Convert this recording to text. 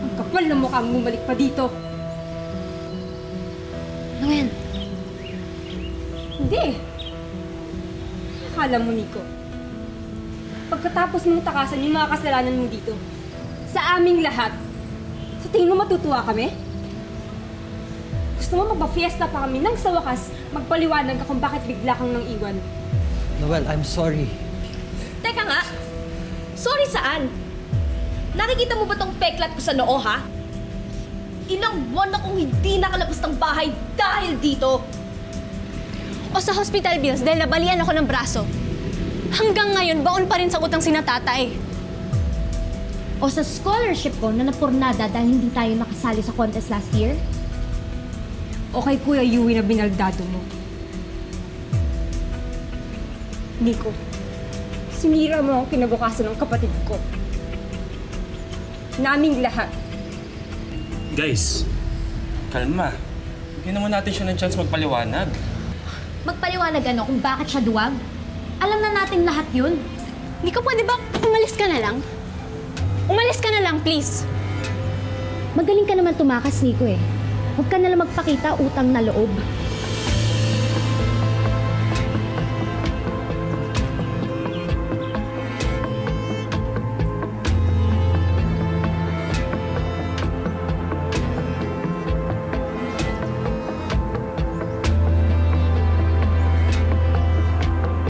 Ang kapal na mukha mong bumalik pa dito. Ano yan? Hindi. Akala mo, Nico. Pagkatapos mong takasan yung mga kasalanan mo dito, sa aming lahat, sa tingin mo matutuwa kami? Gusto mo magpa-fiesta pa kami nang sa wakas magpaliwanag ka kung bakit bigla kang nang iwan. Noel, I'm sorry. Teka nga! Sorry saan? Nakikita mo ba tong peklat ko sa noo, ha? Ilang buwan akong hindi nakalabas ng bahay dahil dito. O sa hospital bills dahil nabalian ako ng braso. Hanggang ngayon, baon pa rin sa utang sina tatay. O sa scholarship ko na napurnada dahil hindi tayo nakasali sa contest last year? O kay Kuya Yui na binaldado mo. Nico, sinira mo ang kinabukasan ng kapatid ko. Naming lahat. Guys, kalma. Bigyan naman natin siya ng chance magpaliwanag. Magpaliwanag ano kung bakit siya duwag? Alam na natin lahat yun. Hindi ka pwede ba umalis ka na lang? Umalis ka na lang, please. Magaling ka naman tumakas, Nico eh. Huwag ka nalang magpakita utang na loob.